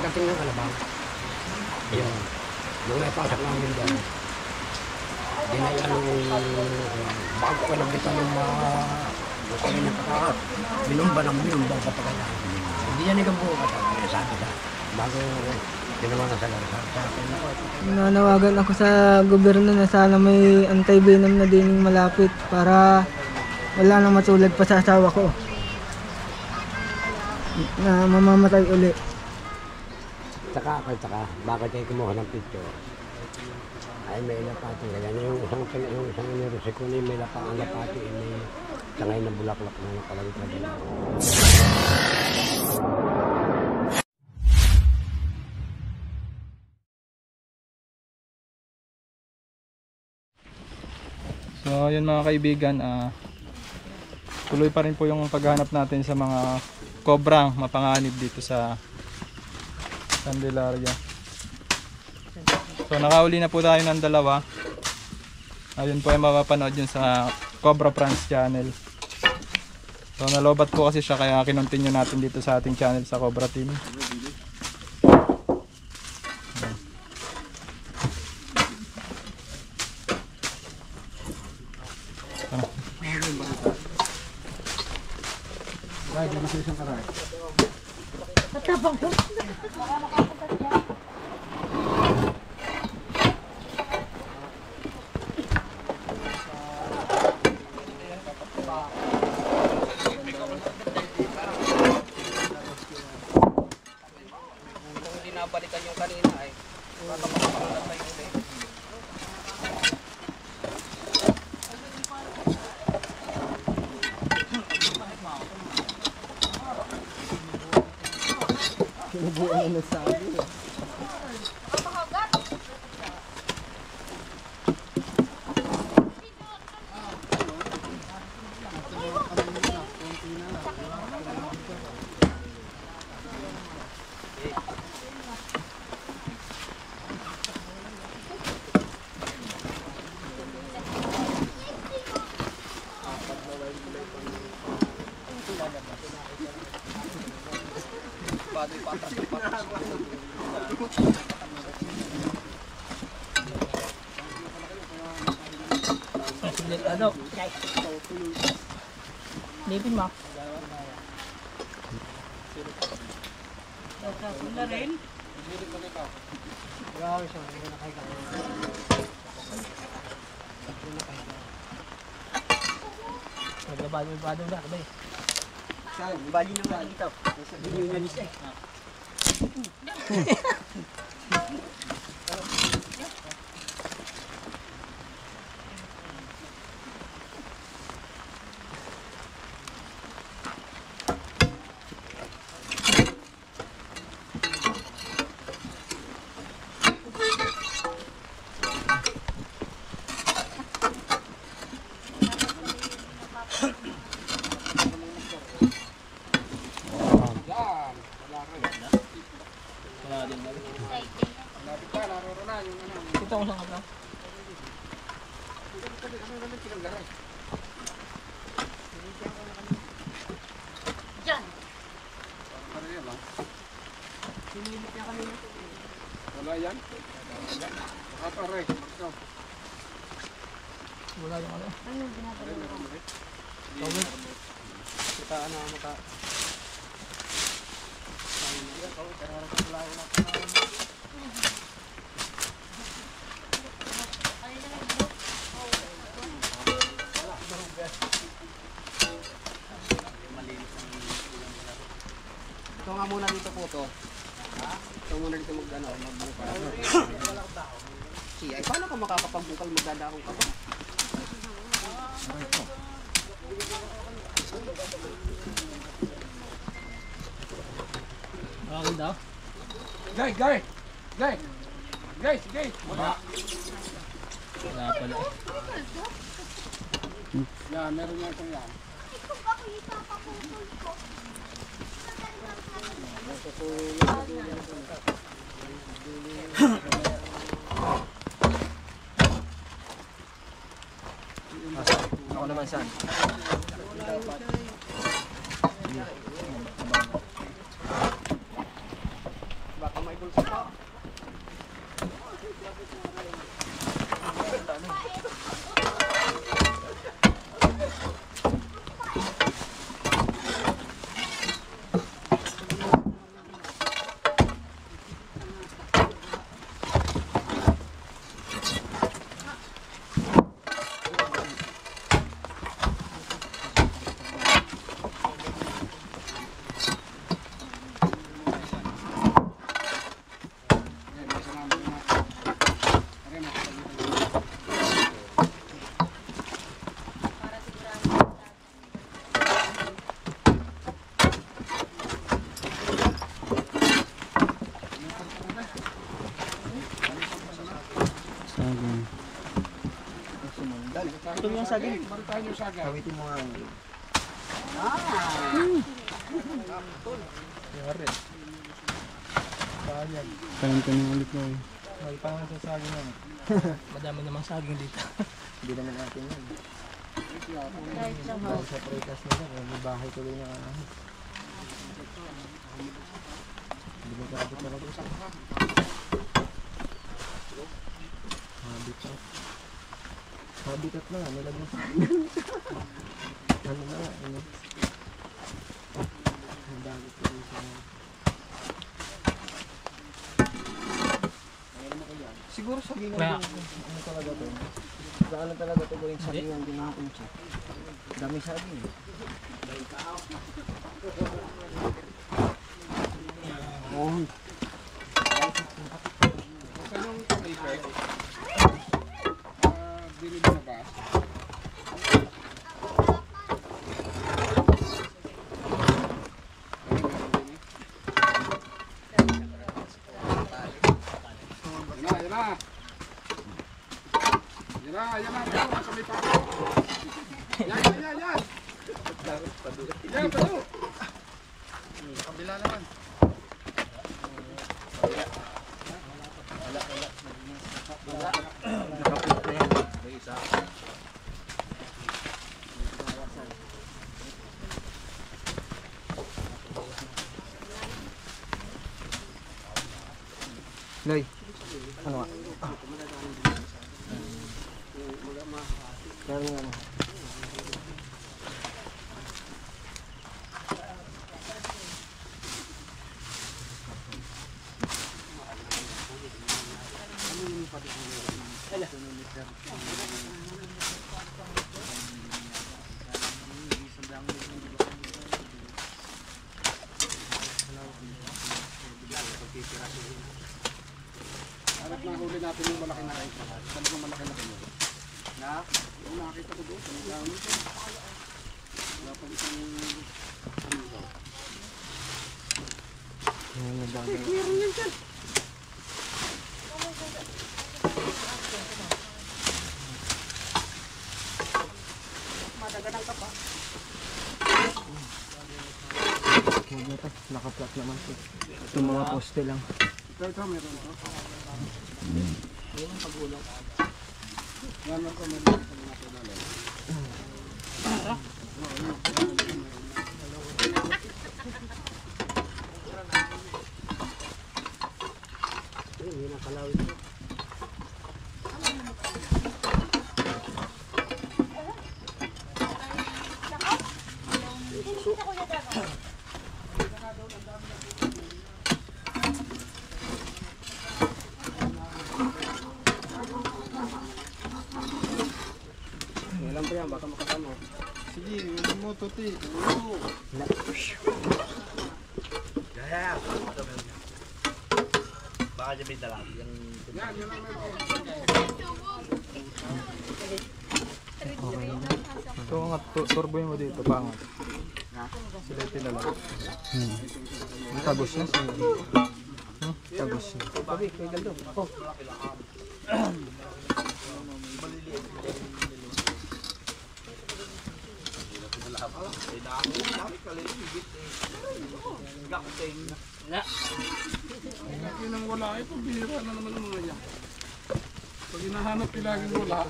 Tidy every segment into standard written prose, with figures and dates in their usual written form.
pagdating ng Kalabaw, yung napasak namin dyan, dinaya nung bago ka nagbitan ng mga kami ng katakat, binumba ang patagaya. Hindi yan ikang buo katagaya, sabi ka, bago ginawa na sa Larsal. Nanawagan ako sa gobyerno na sana may anti-venom na din malapit para wala nang matulad pa sa asawa ko na mamamatay uli. Saka, bakit kayo kumuha ng picture? Ay may lapati, kaya yung isang nirosikunin may ang lapati, may sangay na bulaklak na nakalagay ka din. So yun mga kaibigan, tuloy pa rin po yung paghahanap natin sa mga kobrang mapanganib dito sa Candelaria. So nakauli na po tayo ng dalawa. Ayun po ay mapapanood yun sa Cobra France channel. So nalobat po kasi siya kaya kinontinue natin dito sa ating channel sa Cobra Team. Ay, di bisa isang karay. Matabang ko. Kung dinabalikan yung kanina ay makapagpapagalan tayo ulit. Sinubuan na sabi. Ano? Lipin mo. Wala rin? Nagbabali mo ba doon ba? Kabay. Saan? Bali naman dito. Nasa unionist eh. Kita ko sa kapla. Diyan. Sinilip niya kami. Wala yan? Aray. Wala yung ano. Ano yung ginagawa mo? Tawid. Kita ano maka. Ito nga muna dito po to. Ha? Ito muna dito magbukal. Ay, paano ka makakapagbukal magdadakong ka ba? Okay daw? Guys! Wala. Wala pala. Yan, meron nga itong yan. Ako naman saan? Bakit Ito yung saging. Kawitin mo nga. Yari. Tanong ulit mo eh. May pangalan sa saging na. Madami namang saging dito. Hindi naman natin yan. Dahil sa pretas nila, may bahay tuloy na ahas. Hindi mo karapit na rin. Habitat. Habitat na nga, nilagyan sa ano na nga, ano. Ang dami tuloy sa siguro sagingan Kaya- din. Ano talaga to? Saan na talaga to gawing sagingan din natin siya. Dami saging. Oh. Loy, ano nga? Kaya ano? Harap na huli natin yung malaki na kayo. Saan yung malaki na kayo? Na? Yung nakakita ko doon. Ang dami ko. Wala pa isang... Ano ba? Meron yan dyan. Madaganan ka pa. Huwag na to, naka-flat naman to. Itong mga poste lang. Ito, meron ito. Yun ang pagulong. Yan lang ko meron ito na ito dali. Yun ang kalawin ko. Walang pa yan, baka makasama. Sige, huwag mo tuti. Baka dyan may dalang. Yan, yan lang meron. Ito nga, turboy mo dito, pangat. Sila yung tinala. Tagos na siya. Tagos na. Sabi, kay Galdo. Oh. Lagi nang wala ito, bihira na naman ang mga yan. Pag hinahanap laging wala.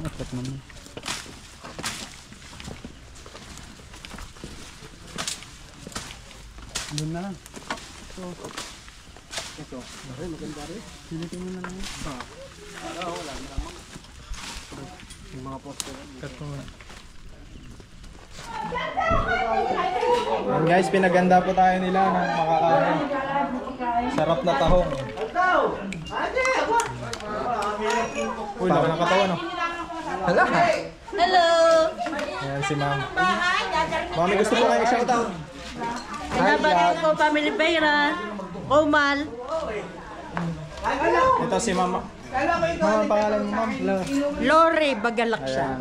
Apat naman. Doon na lang. Ito. Ay, maganda rin. Pilitin mo na lang. Wala naman. Yung mga poster. Cut ko muna. Yan guys, pinaganda po tayo nila ng makakain. Sarap na tahong. Uy, laki ng katawan, no? Hello! Ayan si ma'am. Mami, gusto po kayo i-shoutout. Binabatiin ko Family Pera, Komal. Ito si mama. Mama, ang pangalan mo, ma'am? Lori Bagalaksa.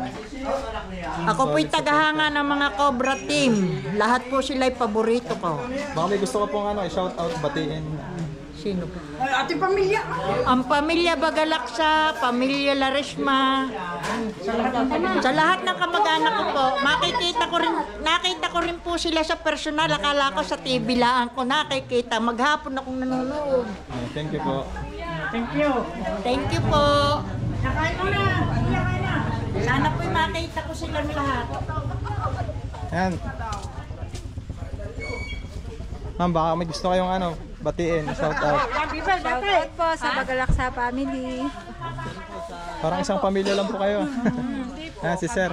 Ako po'y tagahanga ng mga Cobra Team. Lahat po sila'y paborito ko. Baka may gusto ko pong i-shoutout, batiin. Sino po? Ating pamilya. Ang pamilya Bagalaksa, pamilya Laresma. Sa lahat ng kamag-anak ko po, nakita ko rin po sila sa personal. Akala ko sa TV lang ko nakikita. Maghapon akong nanonood. Thank you po. Thank you po. Nakain mo na. Sana po'y makita ko silang lahat. Ayan. Ma'am, baka may gusto kayong batiin, shoutout. Shoutout po sa Bagalaksa family. Parang isang pamilya lang po kayo. Ayan, si Sir.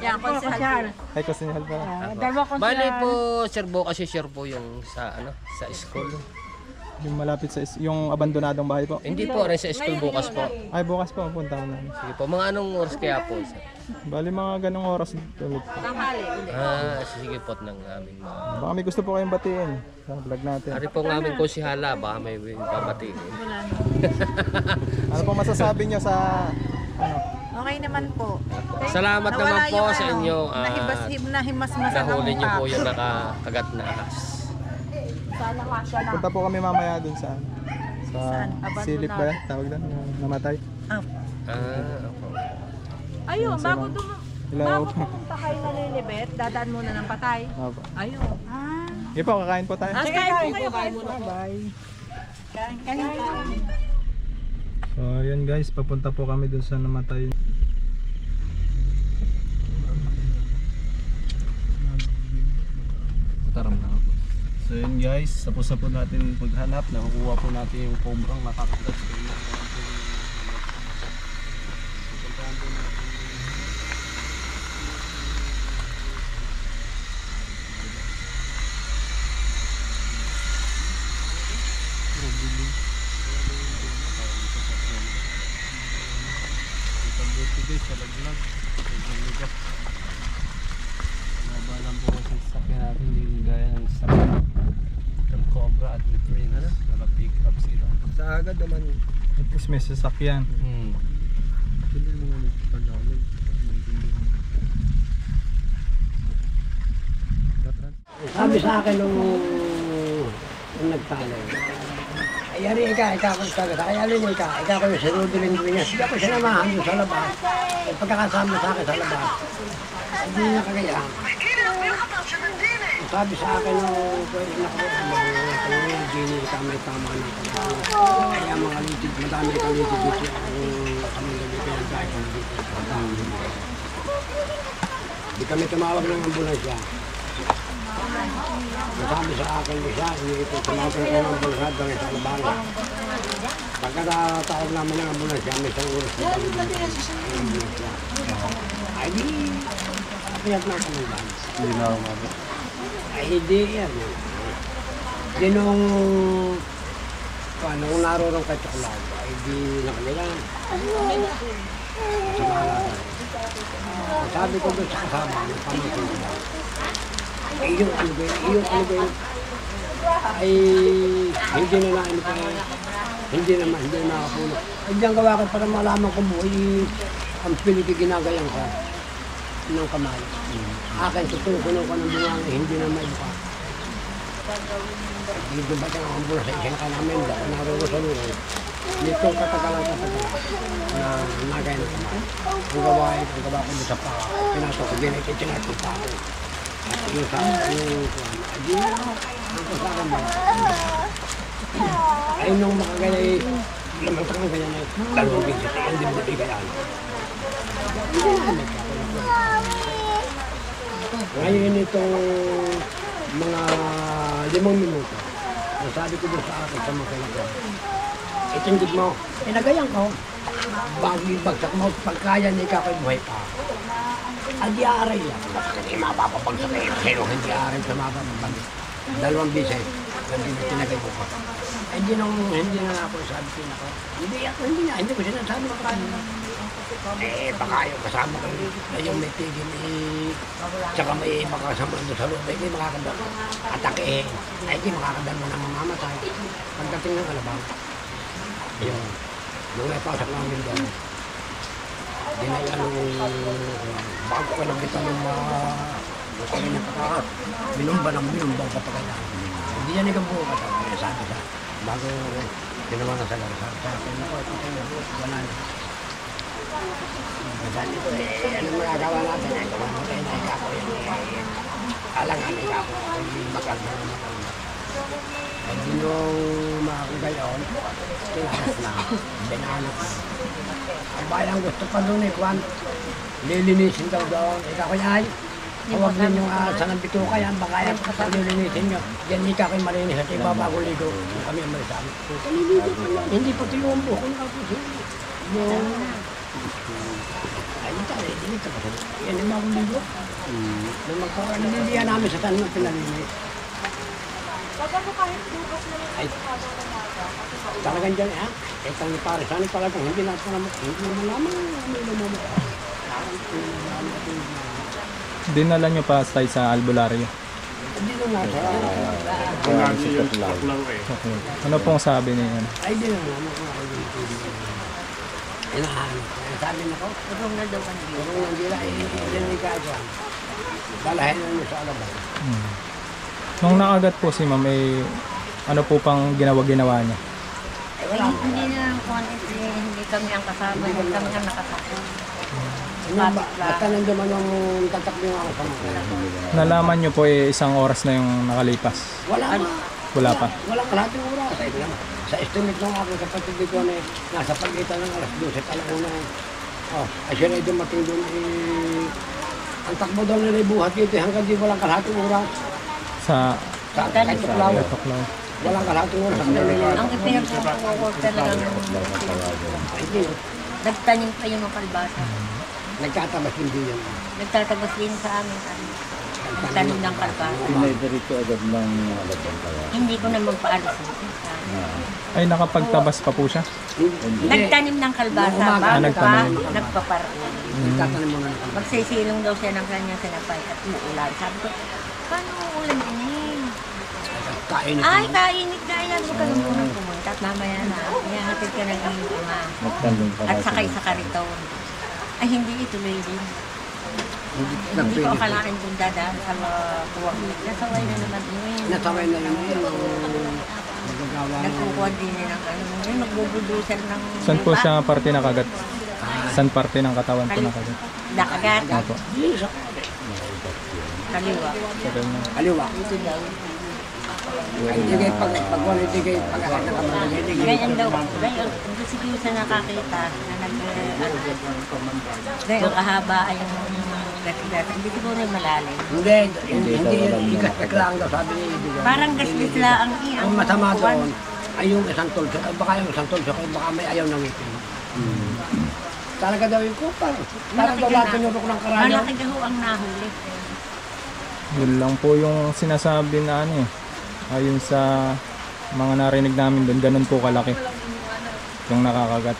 Yan, konsehal. Ay, kusinyal pa. Bali po, sir po kasi sure po yung sa school. Yung malapit sa yung abandonadong bahay po. Hindi po, rin sa school bukas po. Ay, bukas po, punta ko na. Sige po, mga anong oras kaya po, sir? Bali mga ganong oras tulog. Sige po ng aming mga... Baka may gusto po kayong batiin sa vlog natin. Ari po ng aming konsihala, baka may babatiin. Ano po masasabi nyo sa Okay naman po. Salamat naman Nawala po yung sa inyo. nahimas-masan ng Nahuli niyo mukha. po yung nakakagat na ahas. punta po kami mamaya dun sa silip ba yan? Tawag doon, namatay. Opo. Ayun, bago Hello. pumunta kayo na Lilibet, dadaan muna ng patay. Opo. Ayun. Sige po, kakain po tayo. Kain po kayo. Bye. Kain po. So yun guys, papunta po kami dun sa namatay. So yun guys, tapos na po natin paghanap. Nakukuha po natin yung cobrang nakakagat sa inyo. Pupuntahan po natin. Guys, sa laglag nabalan po kasi sasakyan natin hindi gaya ng sasakyan ng Cobra at ng Prince naka pick up sila sa agad naman at least may sasakyan hindi naman nagpagalag Sabi sa akin nung nagtalo, ayari ikaw kung sabi sa kaya rin ikaw ko yung sinuduling niya. Sige ako sinamahan doon sa labas. Pagkakasama sa akin sa labas, hindi niya kagaya. Sabi sa akin nung pwede na ko, mga Jenny, ikaw may tama na. Kaya mga litid, madami kang litid dito. Kami gabi pinagkain kami dito. Hindi kami tumawag ng ambulansya. Sabi sa akin siya, hindi ito tumawag ng ambulansya doon sa Alabanga. Pagkatawag namin ng ambulansya, may isang oras na ambulansya. Ay di, kapiyat na kami ba? hindi na ako Ay hindi yan. Di nung naroon kay Chocolate, ay di na kanila. Sabi ko doon sa kasama, yung pamangkin ko. Ay yung ano ba yun? Ay hindi na hindi na nakapuno. Ay diyan gawa ko para malaman ko mo, ay ang pilit ginagayang ko ng kamay. Akin tutukunan ko ng bunga hindi na may buka. Hindi ba ang ambula sa isang kanamin dahil naroon sa loob. Nito katagalan na nagay ng kamay. Ang gawa ko sa pa, pinato ko din ay tinakita ko. At yung sa hindi na ang kasama mo. Ay nung makagaya lamang ganyan ay dalawang bigit, hindi mo bigay ano. Hindi namin ngayon itong mga 5 minuto, nasabi ko doon sa akin sa mga kailangan. Itindig mo, pinagayan ko. Bago ibagsak mo, pagkaya niya ikaw buhay pa. Hindi aaray yan. Hindi mapapabagsak kayo. Pero hindi aaray sa mapapabagsak. 2 bises, hindi tinagay mo ko. Hindi na ako sabi ko na ko. Hindi ko sinasabi ko kanina. Baka yung kasama ko, yung may tigil tsaka may makasama doon sa loob, hindi makakadal. Atake hindi makakadal mo ng mamamatay. Pagdating ng kalabaw, yung naipasok namin doon, bago ko lang kita nung kami napakakat, binumba ang patagala. Hindi yan ikaw ka sabi sa bago ginawa na sa larasal. Sa akin ako, wala na. Madali ko anong magagawa natin? Kumamatay na ikaw yan. Alangan ikaw, hindi makalma. Hindi nung makakagay yun, kinahanap na, binahanap na. Ang bayang gusto pa doon Kwan, lilinisin daw doon. Ikaw ay, huwag ninyong sa nabito kayan, baka yan, lilinisin nyo. Yan ikaw ay malinis at ibabago ligo. Kami ang malisabi. Hindi pati yung buko na po siya. Yung, ay, hindi ka pa. Yan yung bagong ligo. Nung magkaroon, nililihan namin sa tanong na pinalinis. Ay, talagang dyan ha? Itang pare, saan talagang hindi natin naman, hindi naman naman, Dinala nyo pa tayo sa albularyo. Hindi naman Okay. Ano pong sabi niya yan? ay, hindi naman inahanap. Sabi na ko, Urong na daw kanila. kung nandila, hindi ka dyan. Dalahin na nyo sa alabay. Nung nakagat po si ma'am, ano po pang ginawa niya? Hindi na kung hindi kami ang kasama, hindi kami ang nakasama. Basta nandun man yung tatakbo yung ako sa mga. Nalaman nyo po 1 oras na yung nakalipas. Wala pa. Wala pa. Walang kalahating oras. Sa estimate ng aking kapatid dito na nasa pagitan ng alas 12 talagang na. Ay siya na dumating doon ang takbo doon nila buhat dito hanggang di walang kalahating oras. Sa Kahit tuklaw. Tuklaw. Walang kalahating oras. Ang ipinagpupo talagang nagtanim pa yung kalbasa. Nagkatabas hindi yan. Nagtatabas din sa amin. Nagtanim ng kalbasa. Pinay-dirito agad ng alabang kaya. Hindi ko naman paalis. Ay, nakapagtabas pa po siya? Nagtanim ng kalbasa Umaga, bago pa nagtanim. nagpaparoon. Nagtatanim mo na. Magsisilong daw siya ng kanyang sinapay at uulan. Sabi ko, paano uulan din? Kainit. Ay, kainit na yan. Huwag ka na munang pumunta at mamaya na. Ihahatid ka ng iyong ama. At sakay sa kariton. Ay, hindi ituloy din. Hindi ko akalain kung dadaan sa buwag. Nasaway na naman yun. Nasaway na yun. Magagawa na. Nagkukuha din ng ano. Magbubudusan ng... Saan po siya parte nakagat? Saan parte ng katawan po nakagat? Nakagat. Opo. Kaliwa. Sa ganyan. Kaliwa. Ito daw. Hindi kayo pag-wala, hindi kayo pag-akat na kamay. Ganyan daw. Ganyan. Hindi siguro sa nakakita na ganyan kahaba ay yung gasgas. Hindi siguro yung malalim. Hindi yan. Igas-gas lang daw, sabi ni Ibigan. Parang gasgas lang ang iyang. Ang masama doon ay yung isang tulso. Baka yung isang tulso, baka may ayaw ng ngipin. Talaga daw yung kupal. Parang daw lahat pinurok ng karaya. Malaki daw ang nahuli. Yun lang po yung sinasabi na ano eh. Ayun sa mga narinig namin doon, ganun po kalaki yung nakakagat.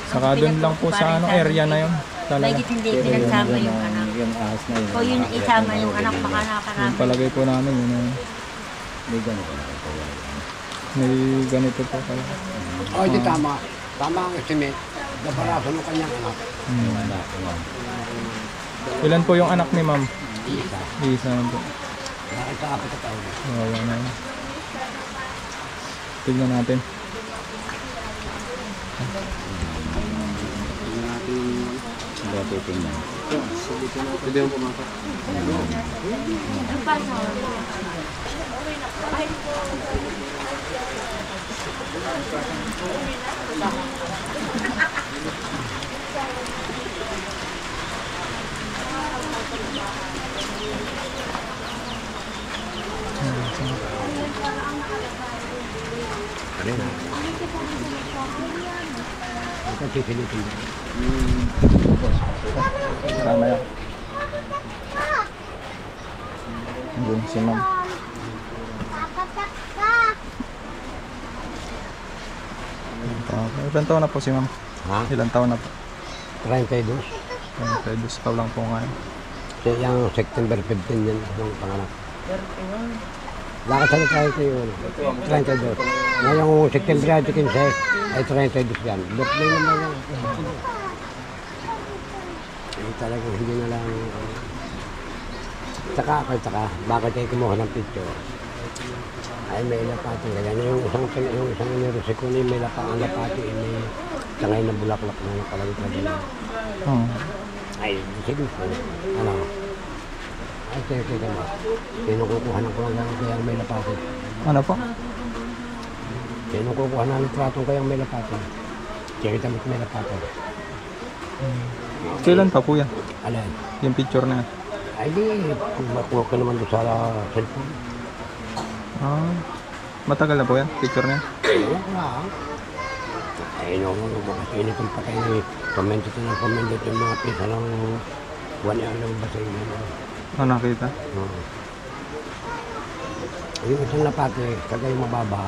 Saka doon lang po sa ano area na yun. Talaga. Mahigit hindi pinagsama yung anak. Yung ahas na yun. O yun isama yung anak, baka Yung nakakarami. palagay po namin yun. May gano'n ka na. May ganito po pala. O, di tama. Tama ang estimate. Nabaraso ng kanyang anak. Ilan po yung anak ni ma'am? Isa. Isa lang po. Bakit sa apat na taon? Wala na yun. Tignan natin. Dati tingnan. ko sisilitin. Mamaya. Yun si ma'am. Ilan taon na po si ma'am? Ha? Ilan taon na po? 32. Okay, pa lang po ngayon. Kasi yung September 15 yan, yung panganak. Lakasan tayo ito yung 32. Ngayong September 15 ay 32 yan. Birthday naman yan. Ay talagang hindi na lang. Saka ako, bakit kayo kumuha ng picture? Ay may lapati. Kaya yung isang university ko may lapati. May tangay na bulaklak na nakalagay na. Ay, sige po. Ano? Ay, kaya mo. Kinukukuha ng kulang kaya may lapati. Ano po? Kinukukuha ng litratong kaya may lapati. Kaya kita may lapati. Kailan pa po yan? Alin? Yung picture na yan? Ay, di. Makuha ka naman doon sa cellphone. Matagal na po yan? Picture na yan? Ayun lang. Ay, no, makasinig kong patay na comment ito yung mga pisa ng 1 hour lang ba sa inyo. Nakita? Yung isang lapate, kagay mababa,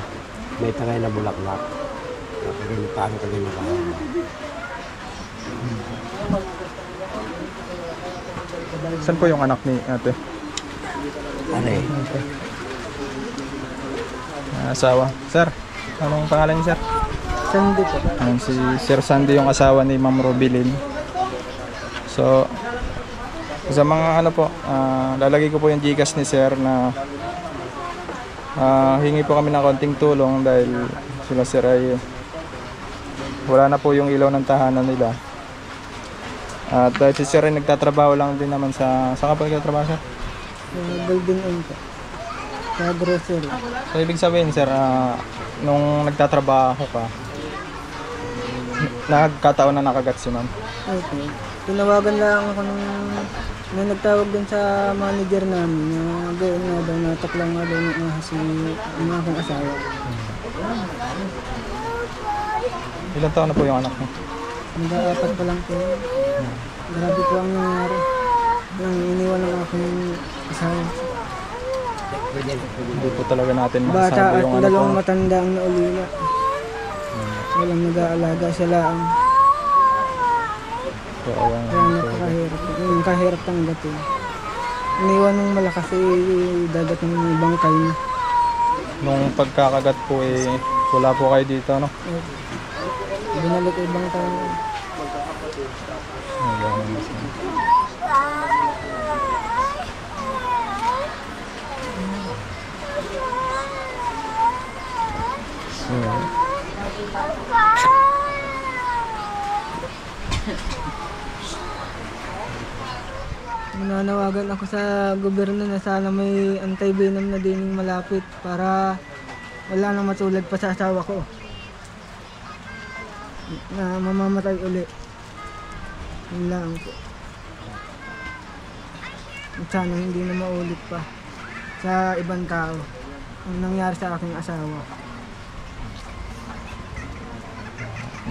may tagay na bulaklak. Kagay na paano kagay mababa. Saan po yung anak ni ate? Are, Asawa. Sir, anong pangalan niyo, sir? Sandy po. Si Sir Sandy yung asawa ni Ma'am Robilin. So, sa mga ano po, lalagay ko po yung Gcash ni Sir na hingi po kami ng konting tulong dahil sila Sir ay wala na po yung ilaw ng tahanan nila. At dahil si Sir ay nagtatrabaho lang din naman sa ka po nagtatrabaho, Sir? Golden Inn po. Sa grocery. So, ibig sabihin, Sir, nung nagtatrabaho ka, nagkataon na nakagat si Ma'am? Okay. Tinawagan lang ako nung nagtawag din sa manager namin na gawin nga daw, nataklang nga daw ng ahas yung aking asawa. Ilan taon na po yung anak mo? Nag-aapat pa lang po. Grabe po ang nangyari. Nang iniwan ng aking asawa. Hindi po talaga natin Bata masasabi at yung ano po. dalawang matanda ang naulila. Walang nag-aalaga sa laang. Kaya napakahirap. Yung kahirap tanggapin. Iniwan ng malakas dagat ng bangkay na. nung pagkakagat po wala po kayo dito, no? Binalik ibang tayo. Nananawagan ako sa gobyerno na sana may anti-venom na din malapit para wala nang matulad pa sa asawa ko na mamamatay uli. Yun lang po. At sana hindi na maulit pa sa ibang tao ang nangyari sa aking asawa.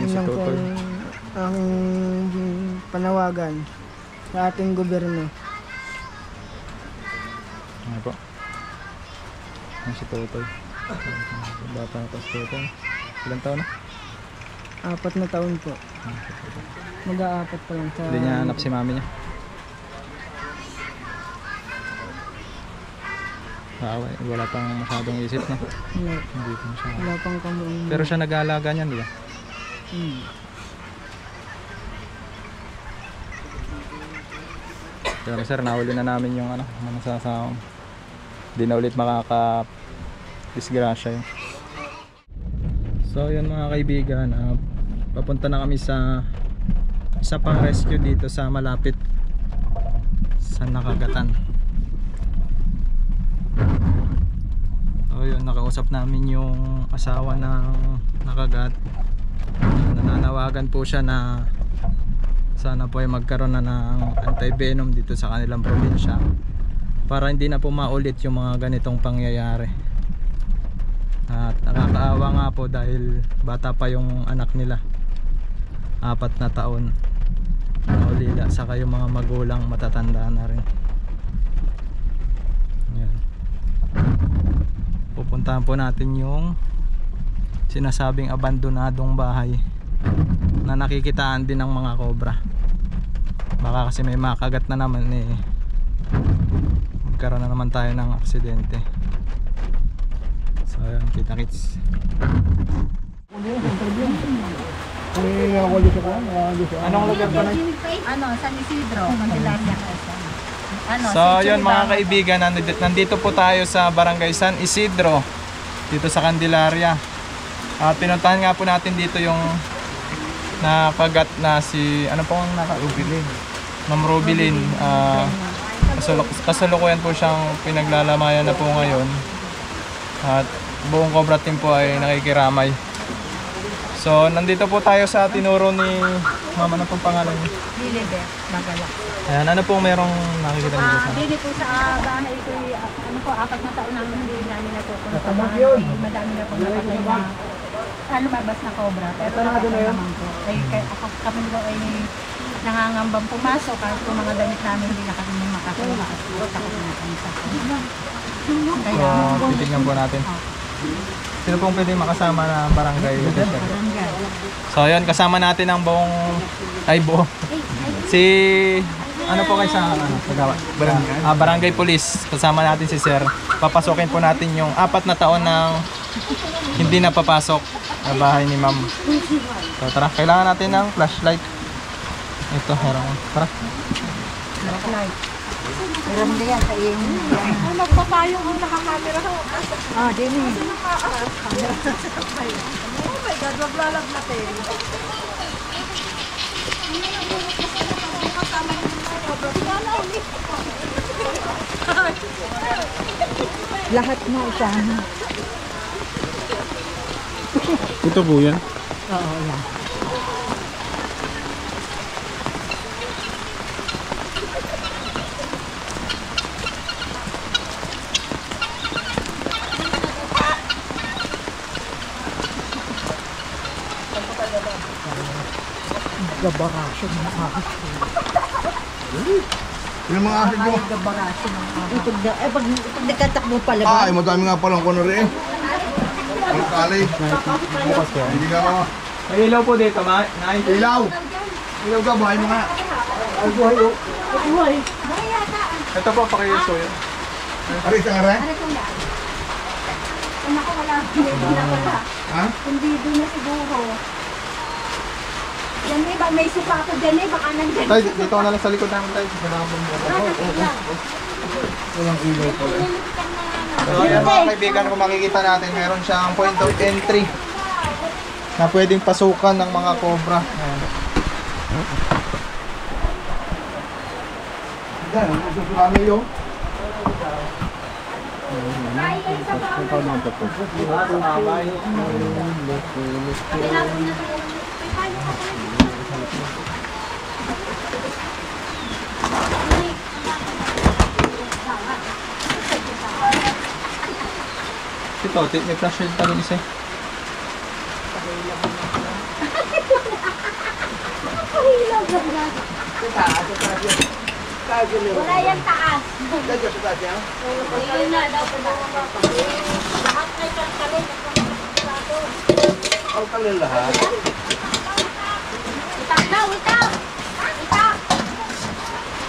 Yun lang po ang panawagan sa ating gobyerno. Ano po? Ano si Totoy? Bata pa si Totoy. Ilang taon na? 4 na taon po. Mag-aapat pa lang sa... Hindi niya hanap si mami niya? Wala pang masyadong isip na. Wala. Hindi pa masyadong. Wala pang kamuang... Pero siya nag-aalaga niyan, di ba? Pero sir, nahuli na namin yung masasawang. Hindi na ulit makaka-disgrasya yun. So yun mga kaibigan, papunta na kami sa isa pang rescue dito sa malapit sa nakagatan. So yun, nakausap namin yung asawa ng nakagat. Nananawagan po siya na sana po ay magkaroon na ng anti-venom dito sa kanilang probinsya para hindi na po maulit yung mga ganitong pangyayari. At nakakaawa nga po dahil bata pa yung anak nila 4 na taon na ulila, saka yung mga magulang matatanda na rin. Ayan. Pupuntahan po natin yung sinasabing abandonadong bahay na nakikitaan din ng mga cobra. Baka kasi may makagat na naman eh, magkaroon na naman tayo ng aksidente. So ayan, kita-kits. Anong lugar pa na? San Isidro, Candelaria. So yun mga kaibigan, nandito po tayo sa Barangay San Isidro, dito sa Candelaria. At pinuntahan nga po natin dito yung nakagat na si, ano po ang naka-Rubilin? Ma'am Rubilin. Kasalukuyan po siyang pinaglalamayan na po ngayon. At buong Cobra team po ay nakikiramay. So nandito po tayo sa tinuro ni Ma'am, ano pong pangalan niyo? Lilibet, Bagalak. Ayan, ano pong merong nakikita niyo sa? Dili po sa bahay ko, ano po, 4 na taon namin hindi namin natutunta. Madami na po napatay na lumabas na cobra. Pero nakatay naman po. Ako kami po ay nangangambang pumasok kahit po mga damit namin hindi na kami makakuha. Takot na kami sa cobra. So, titignan po natin. Sino pong pwede makasama na barangay? So, yun, kasama natin ang buong, si, ano po kayo sa, barangay police. Kasama natin si Sir. Papasokin po natin yung 4 na taon ng hindi napapasok na bahay ni Ma'am. So, tara, kailangan natin ng flashlight. Ito, meron. Tara. Flashlight. Meron din yan sa iyo. Nagpapayo ang nakakamera ko. Dini. Oh my God, waglalag natin. Lahat na isama. Ito po yan? Oo, yan. Gabarasyon ng ahas. Yung mga asid mo. Gabarasyon ng ahas. Pag nagkatakbo pala ba? Ay, madami nga palang kuno rin. Ang kali. Hindi ka mo. May ilaw po dito, Nay. Ilaw. Ilaw ka, buhay mo nga. Ay, buhay o. Buhay. Ito po, pakiuso yun. Aray, sa nga rin? Naku, wala. Hindi na wala. Ha? Hindi doon na siguro. Yan ba, may supato dyan baka nandyan. Tay, dito ka na lang sa likod namin, Tay. Walang ilaw pala. So ayan mga kaibigan, kung makikita natin, meron siyang point of entry na pwedeng pasukan ng mga cobra. Ayan. Yan, ang susurami yun. Ito, may flashlight pa rin isa. Wala yan taas. Ayun na, daw po na. Lahat ay kalkalin. Ang kalil lahat. Itak daw, itak. Itak.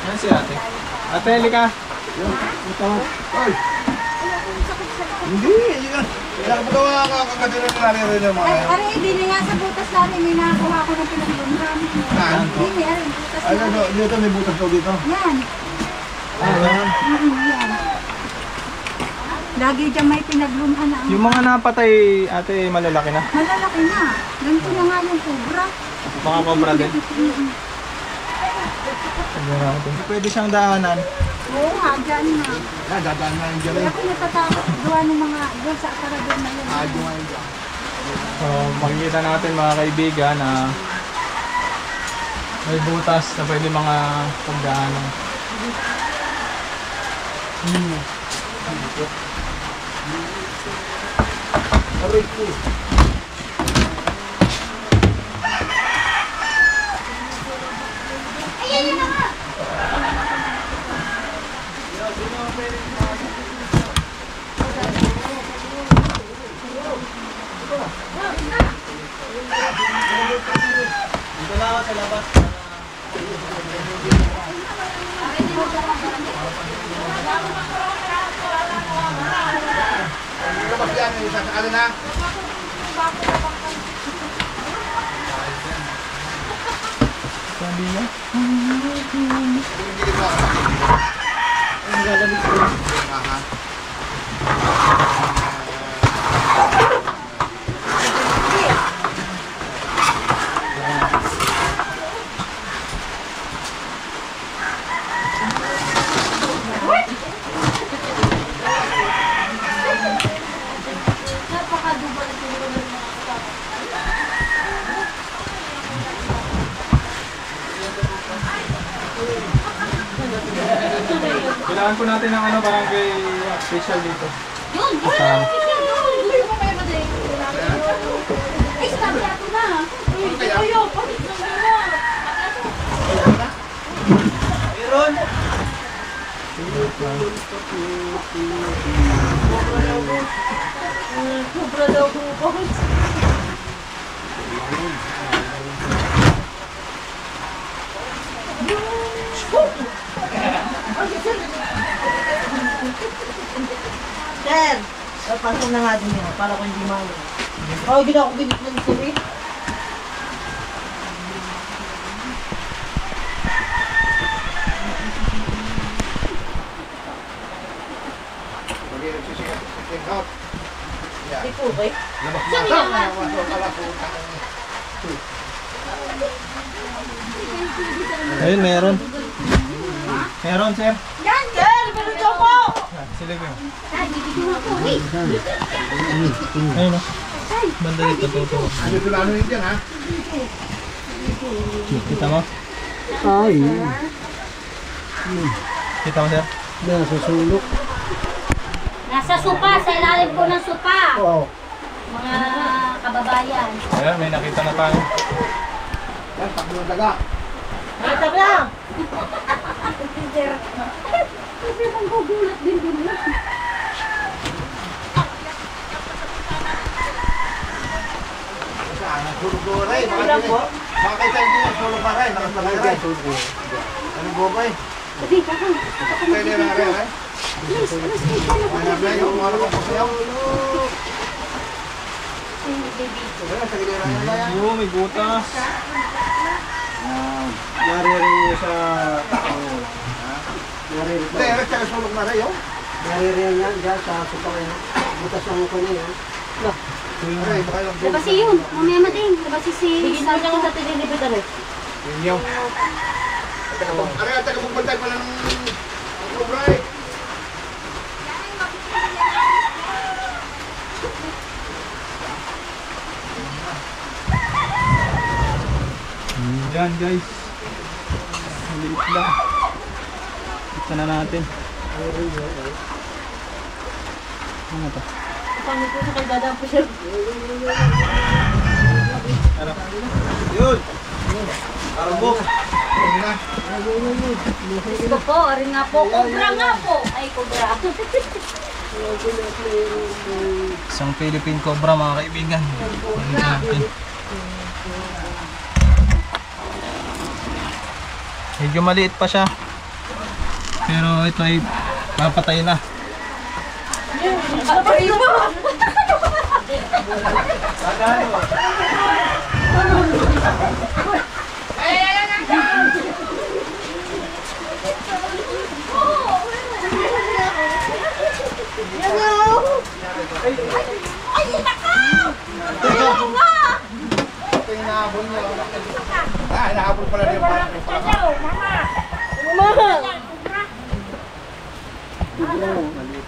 Yan si ate. Ate, halika. Ay! Hindi! Nakapagawa ka kagad na nalari ng mga yan. Aray, hindi nga sa butas namin. May nakakuha ko ng pinaglungan. Saan? Hindi, aray, butas Ay, namin. dito may butas daw dito. Yan. Yan. Yan. Lagi dyan may pinaglunhan na. Yung mga napatay, ate, malalaki na. Malalaki na. Ganito na nga yung cobra. Mga cobra din. Pwede siyang daanan. Oo nga, dyan na. Dadaan na yung dyan. Kaya ako natatakot gawa ng mga doon sa akarador na yun. Ado nga yung dyan. So, makikita natin mga kaibigan na may butas na pwede mga pagdaanan. Labas yan, yung isa sa alin ha? Sabi niya. Hindi ba? Ang galamig ko. Aha. Kailangan ko natin ng ano, barangay official dito. Yun! Kasama. Hindi mo kayo madaling. Ay, sabi ako na. Ayaw, pamit na muna. Sobra daw po. Sir, pasok na nga din yun. Para ko hindi maano. Oh, hindi ako ginit ng sabi. Pag nagsisikat out. Hindi po, okay? Labas na. Ayun, meron. Meron, sir. Yan, sir! Meron daw po! Silip yun. Ay, bibigyan ako. Hey! Ayun, no? Banda dito, tuto. Ano ito lalo yun dyan ha? Kita mo? Ay, Kita mo, sir? nasusulok. Nasa sopa, sa ilalim po ng sopa. Oo. Mga kababayan. Ayun, may nakita na tayo. Yan, takbo ng daga. Nakita mo lang! Kasi mong gugulat din din lang. Saan? Sulog-guray. Baka kayo tayo din sulog-guray. Nakasalagay. Anong gubay? Sabi, kakang. Kaya nila nga rin eh. Manap na yung mga ko siyaw. Sa gilira nila yan. Oo, may butas. Naririnig sa... Hindi, eres ka sulog na rin yun. Naririnig yan dyan sa supang yan. Butas lang ko na yan. Aray, baka yung Labasi yun. Mamaya mating. Labasi si... Bigyan mo niya sa tinilibitan eh. Yun yun. Aray, at taga-pupunta pala ng Kubray. Yan, guys. Maliit lang. Kita na natin. Ano to? Paano po sa kay dadang po siya? Ano? Yun! Arambok! Yun na. Gusto po, rin nga po. Kubra nga po. Ay, kubra. Isang Philippine Cobra, mga kaibigan. Yan natin. Medyo maliit pa siya. Pero ito ay papatay na. Ay, ba? Ay, nakaw! Ayaw nga! Ito yung nahabol niya. Ah, nahabol pala rin yung parang Ayaw, mama.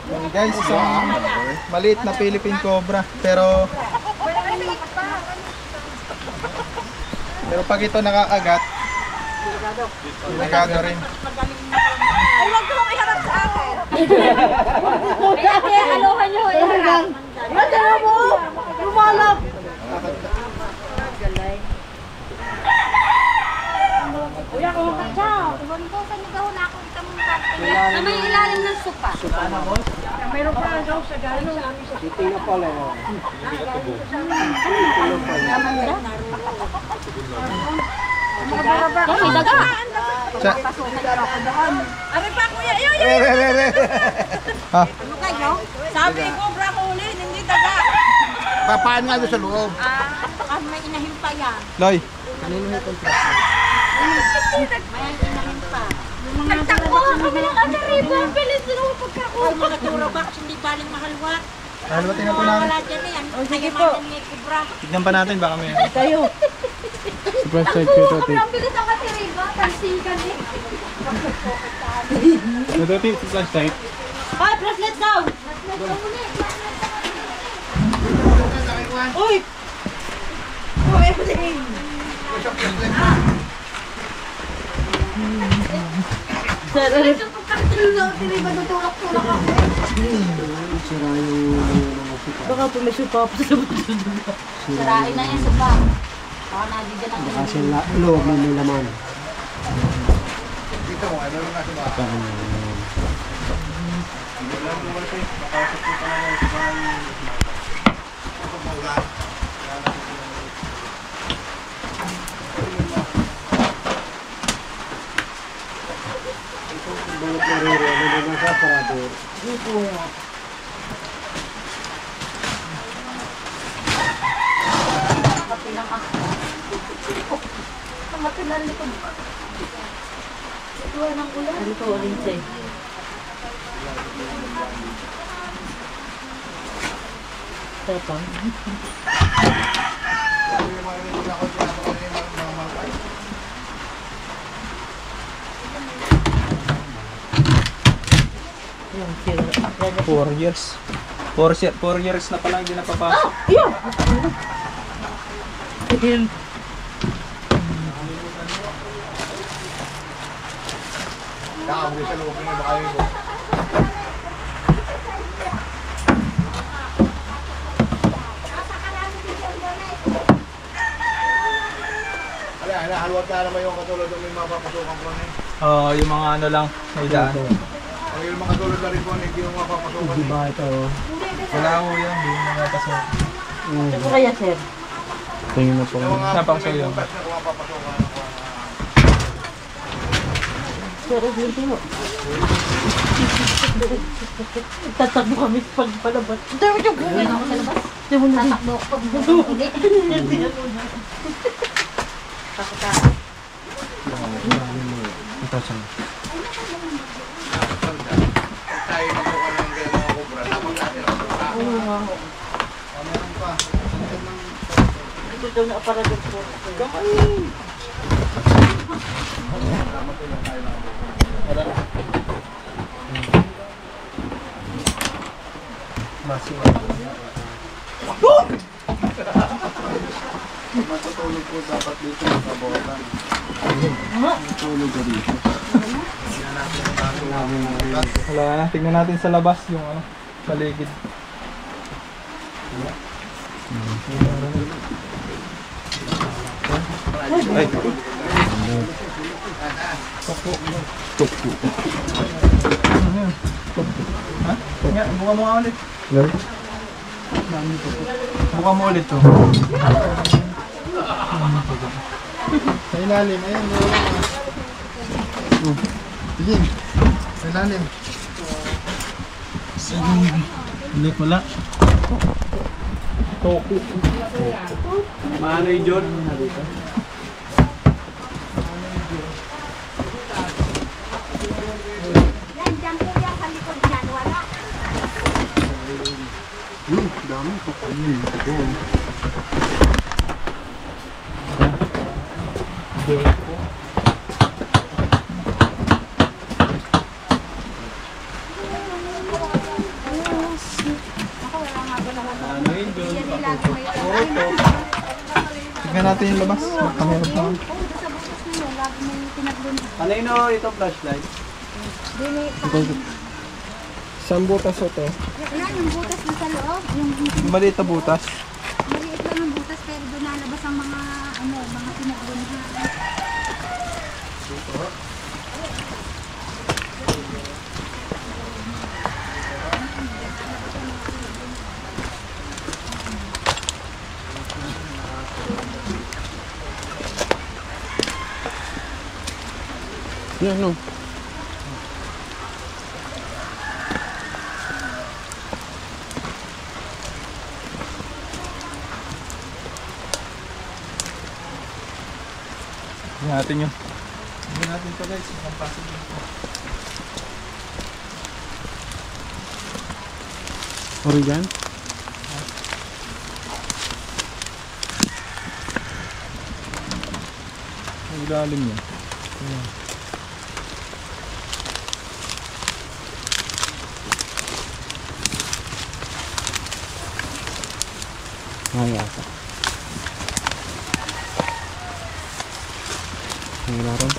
Yan guys, isang maliit na Philippine Cobra. Pero pag ito nakakagat, delikado rin. Ay, wag mo iharap sa akin! Kaya alohan nyo. Madala mo! Lumalap! Kuya, kung kakyaw. Tuwan ko, kanigaw na ako kita mong parte. Sa may ilalim ng sopa. Mayroon pa daw sa gano'n sa amin sa... Siting na pala. May daga. Ari pa kuya, yun! Ha? Ano kayo? Sabi ko, bra ko ulit, hindi daga. Papaan nga doon sa loob. Baka may inahin pa yan. Loy, May inahin pa. Nagtakbo kami ng Ate Riba. Bilis din ako pagkako. Ay, mga turo box, hindi baling mahalwa. halwatin na po natin. Wala dyan na yan. Sige po. Tignan pa natin, baka may... Kayo. Sa flashlight ko ito, Ang bilis ang Ate Riba. Pansin ka ni. Ito, sa flashlight. Ay, bracelet daw. Uy! Uy, everything. Sir, Ate Riba, tutulak-tulak ako. Baka po may supa pa sa Sirain na yung supa. Baka nabigyan ng Kasi loob na may laman. Dito mo, ano nga si Baka? Balot na rin, ano na nasa parado. Ano to, orange eh. Tapang. Yung sira. 4 years. 4 years na palang hindi napapasok. Nakakabili sa loob ng baka yung halwat ka naman yung katulad ng may mga papasukan ko na eh. Yung mga ano lang, may daan. O yung mga katulad na rin po, hindi yung mga papasukan Di ba ito? Wala ko yan, hindi mo napapasok. Ano po kaya, sir? Tingin na po. yung mga Napakasok may yun. butas na kumapapasukan. Sir, hindi mo. Tatakbo kami pag palabas. Dami yung Uwi ako sa labas. Tatakbo ako pag uli. Ito siya. Tayo na po ka ng kaya mga kubra. Tapos natin ang kubra. Meron pa. Ito daw na aparador po. Matutulog po dapat dito sa botan. Matutulog ka dito. Wala na, tignan natin sa labas yung ano, paligid. Ay. Tukpo. Ano yun? Ha? Nga, buka mo nga ulit. Buka mo ulit to. Sa ilalim, ayan. Sige. Sa ilalim. Ulit wala. Toku. Manoy John. Yan, dyan po yan sa likod dyan. Wala. Dami po. Manoy John. Yan nila. Tignan natin yung labas. Magkameron pa. Oo, sa bukas na yun. Lagi may tinaglon. Ano yun itong flashlight? Dili, sa Isang butas ito. yan, yung butas na sa loob. Yung Maliit na butas. maliit lang ang butas pero doon nalabas ang mga mga tinaglon ha. Yan, no. Hindi natin yun. Hindi natin to guys. Yung pasok dito. Origan? Ang ilalim yun. Ay, ata. Wala ron.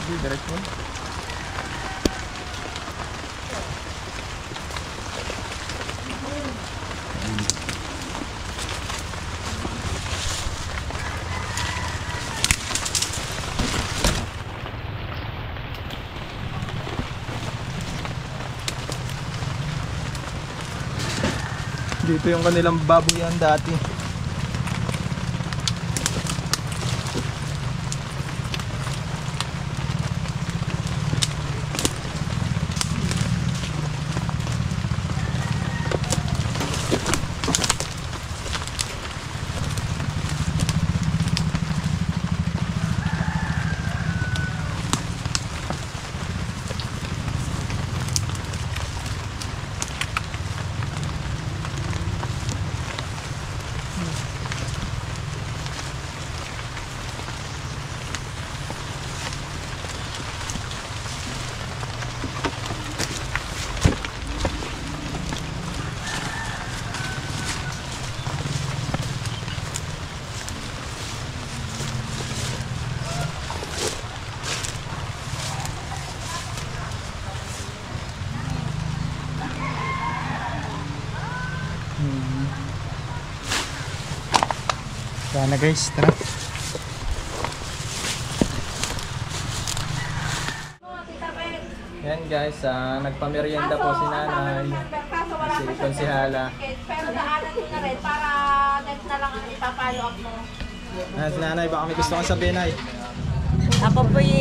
Hindi, direct mo. Dito yung kanilang baboyan dati. Sana guys, tara. Yan guys, nagpamerienda po si nanay. Si konsihala. Pero daanan nyo na rin para next na lang ang ipapalo up mo. Si nanay, baka may gusto kang sabihin ay. Ako po'y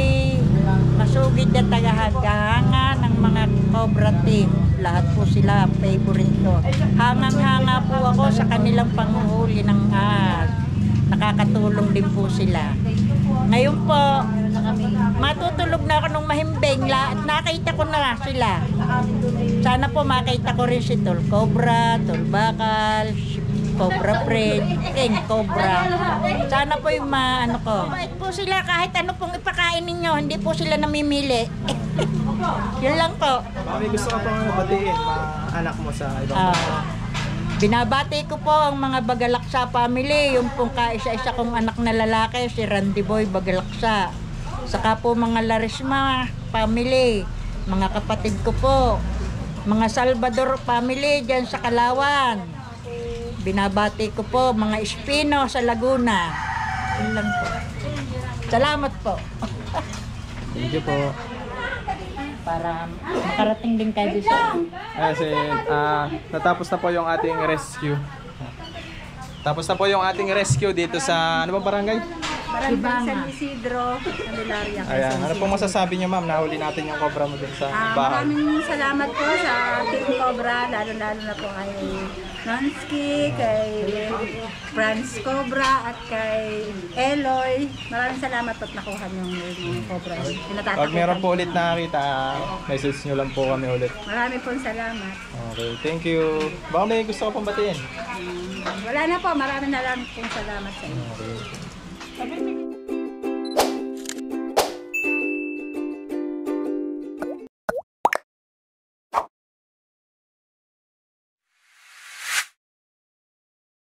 masugid na tagahanga ng mga Cobra team. Lahat po sila, favorite ko. Hangang-hanga po ako sa kanilang panguhuli ng nakakatulong din po sila. Ngayon po, matutulog na ako nung mahimbing at nakita ko na sila. Sana po makita ko rin si Tol Cobra, Tol Bakal, Cobra Fred, King Cobra. Sana po yung maano ko. Mabait po sila kahit ano pong ipakain ninyo, hindi po sila namimili. Yun lang po. Baka may gusto ka pang batiin, mga anak mo sa ibang bansa. Binabati ko po ang mga Bagalaksa family, yung pong kaisa-isa kong anak na lalaki, si Randy Boy Bagalaksa. Saka po mga Larisma family, mga kapatid ko po, mga Salvador family dyan sa Kalawan. Binabati ko po mga Espino sa Laguna. Yun lang po. Salamat po. Thank you po. Para makarating din kayo dito. Kasi natapos na po yung ating rescue. Tapos na po yung ating rescue dito sa, ano bang barangay? Barangay San Isidro, Candelaria. Ayan, ano pong masasabi niyo ma'am? Nahuli natin yung cobra mo dun sa bahay. Maraming salamat po sa Team Cobra, lalo-lalo na po kay Nonsky, kay Franz Cobra at kay Eloy. Maraming salamat at nakuha yung Cobra. Pag meron po ulit nakakita, message nyo lang po kami ulit. Maraming po salamat. Okay, thank you. Baka may gusto ko pang batiin. Wala na po, maraming na lang pong salamat sa inyo. Okay.